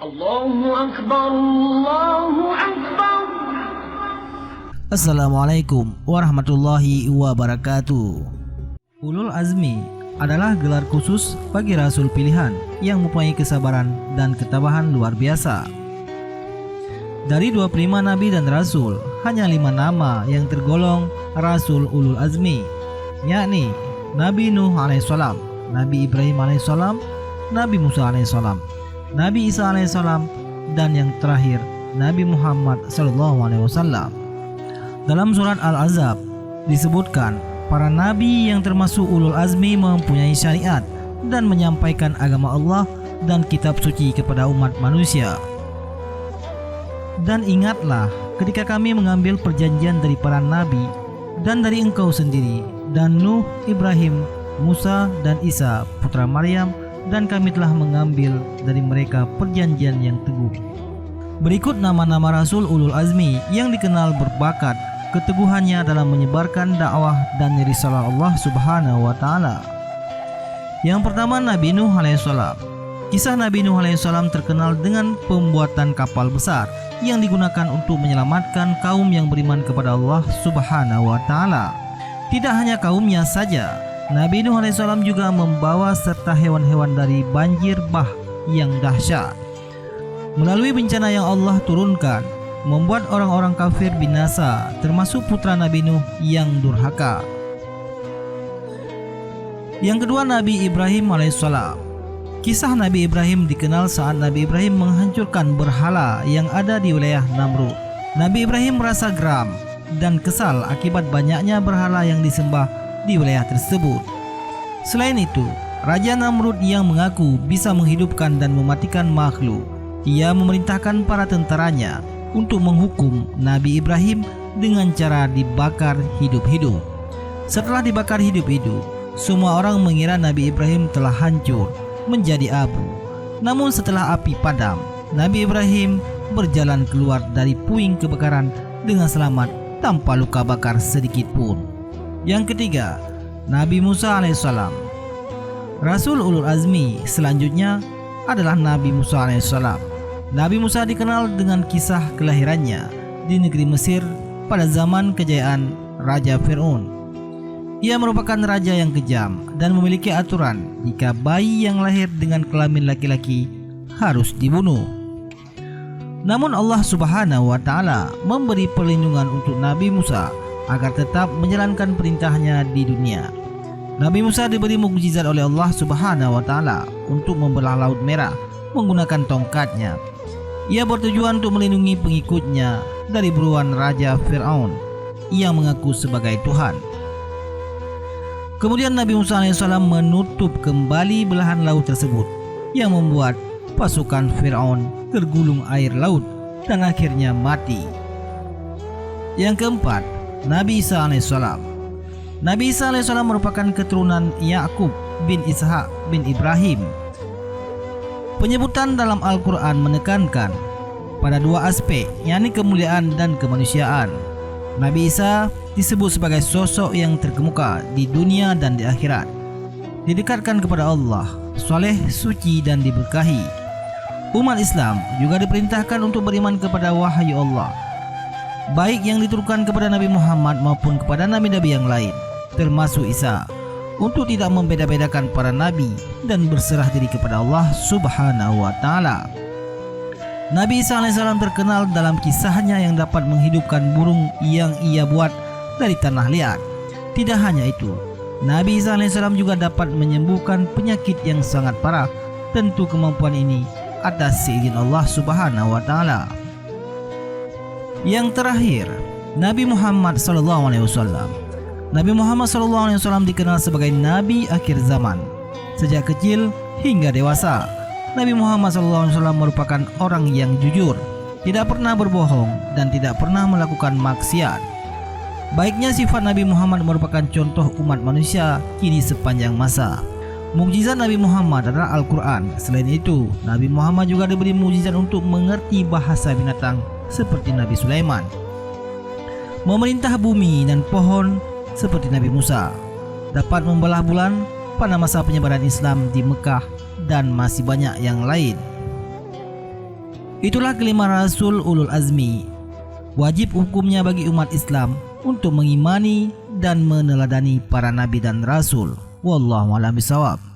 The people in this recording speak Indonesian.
Allahu Akbar, Allahu Akbar. Assalamualaikum warahmatullahi wabarakatuh. Ulul azmi adalah gelar khusus bagi rasul pilihan yang mempunyai kesabaran dan ketabahan luar biasa. Dari 25 nabi dan rasul, hanya 5 nama yang tergolong rasul ulul azmi, yakni Nabi Nuh alaihissalam, Nabi Ibrahim alaihissalam, Nabi Musa alaihissalam, Nabi Isa alaihissalam, dan yang terakhir Nabi Muhammad SAW. Dalam surat Al-Ahzab disebutkan para nabi yang termasuk ulul azmi mempunyai syariat dan menyampaikan agama Allah dan kitab suci kepada umat manusia. Dan ingatlah ketika kami mengambil perjanjian dari para nabi dan dari engkau sendiri dan Nuh, Ibrahim, Musa dan Isa putra Maryam, dan kami telah mengambil dari mereka perjanjian yang teguh. Berikut nama-nama rasul ulul azmi yang dikenal berbakat keteguhannya dalam menyebarkan dakwah dan risalah Allah Subhanahu wa taala. Yang pertama, Nabi Nuh alaihissalam. Kisah Nabi Nuh alaihissalam terkenal dengan pembuatan kapal besar yang digunakan untuk menyelamatkan kaum yang beriman kepada Allah Subhanahu wa taala. Tidak hanya kaumnya saja, Nabi Nuh alaihissalam juga membawa serta hewan-hewan dari banjir bah yang dahsyat. Melalui bencana yang Allah turunkan, membuat orang-orang kafir binasa, termasuk putra Nabi Nuh yang durhaka. Yang kedua, Nabi Ibrahim alaihissalam. Kisah Nabi Ibrahim dikenal saat Nabi Ibrahim menghancurkan berhala yang ada di wilayah Namrud. Nabi Ibrahim merasa geram dan kesal akibat banyaknya berhala yang disembah di wilayah tersebut. Selain itu, Raja Namrud yang mengaku bisa menghidupkan dan mematikan makhluk, ia memerintahkan para tentaranya untuk menghukum Nabi Ibrahim dengan cara dibakar hidup-hidup. Setelah dibakar hidup-hidup, semua orang mengira Nabi Ibrahim telah hancur menjadi abu. Namun setelah api padam, Nabi Ibrahim berjalan keluar dari puing kebakaran dengan selamat tanpa luka bakar sedikit pun. Yang ketiga, Nabi Musa alaihissalam. Rasul ulul azmi selanjutnya adalah Nabi Musa alaihissalam. Nabi Musa dikenal dengan kisah kelahirannya di negeri Mesir pada zaman kejayaan Raja Fir'aun. Ia merupakan raja yang kejam dan memiliki aturan jika bayi yang lahir dengan kelamin laki-laki harus dibunuh. Namun Allah Subhanahu wa taala memberi perlindungan untuk Nabi Musa agar tetap menjalankan perintahnya di dunia. Nabi Musa diberi mukjizat oleh Allah Subhanahu wa taala untuk membelah Laut Merah menggunakan tongkatnya. Ia bertujuan untuk melindungi pengikutnya dari buruan Raja Fir'aun yang mengaku sebagai Tuhan. Kemudian Nabi Musa alaihissalam menutup kembali belahan laut tersebut yang membuat pasukan Fir'aun tergulung air laut dan akhirnya mati. Yang keempat, Nabi Isa alaihissalam. Nabi Isa alaihissalam merupakan keturunan Yakub bin Ishak bin Ibrahim. Penyebutan dalam Al-Quran menekankan pada dua aspek, yakni kemuliaan dan kemanusiaan. Nabi Isa disebut sebagai sosok yang terkemuka di dunia dan di akhirat, didekatkan kepada Allah, soleh, suci dan diberkahi. Umat Islam juga diperintahkan untuk beriman kepada wahyu Allah, baik yang diturunkan kepada Nabi Muhammad maupun kepada nabi-nabi yang lain, termasuk Isa, untuk tidak membeda-bedakan para nabi dan berserah diri kepada Allah Subhanahu wa taala. Nabi Isa alaihissalam terkenal dalam kisahnya yang dapat menghidupkan burung yang ia buat dari tanah liat. Tidak hanya itu, Nabi Isa alaihissalam juga dapat menyembuhkan penyakit yang sangat parah. Tentu kemampuan ini atas seizin Allah Subhanahu wa taala. Yang terakhir, Nabi Muhammad SAW. Nabi Muhammad SAW dikenal sebagai Nabi akhir zaman. Sejak kecil hingga dewasa, Nabi Muhammad SAW merupakan orang yang jujur, tidak pernah berbohong dan tidak pernah melakukan maksiat. Baiknya sifat Nabi Muhammad merupakan contoh umat manusia kini sepanjang masa. Mukjizat Nabi Muhammad adalah Al-Quran. Selain itu, Nabi Muhammad juga diberi mukjizat untuk mengerti bahasa binatang seperti Nabi Sulaiman, memerintah bumi dan pohon seperti Nabi Musa, dapat membelah bulan pada masa penyebaran Islam di Mekah, dan masih banyak yang lain. Itulah kelima rasul ulul azmi. Wajib hukumnya bagi umat Islam untuk mengimani dan meneladani para nabi dan rasul. Wallahu a'lam bishawab.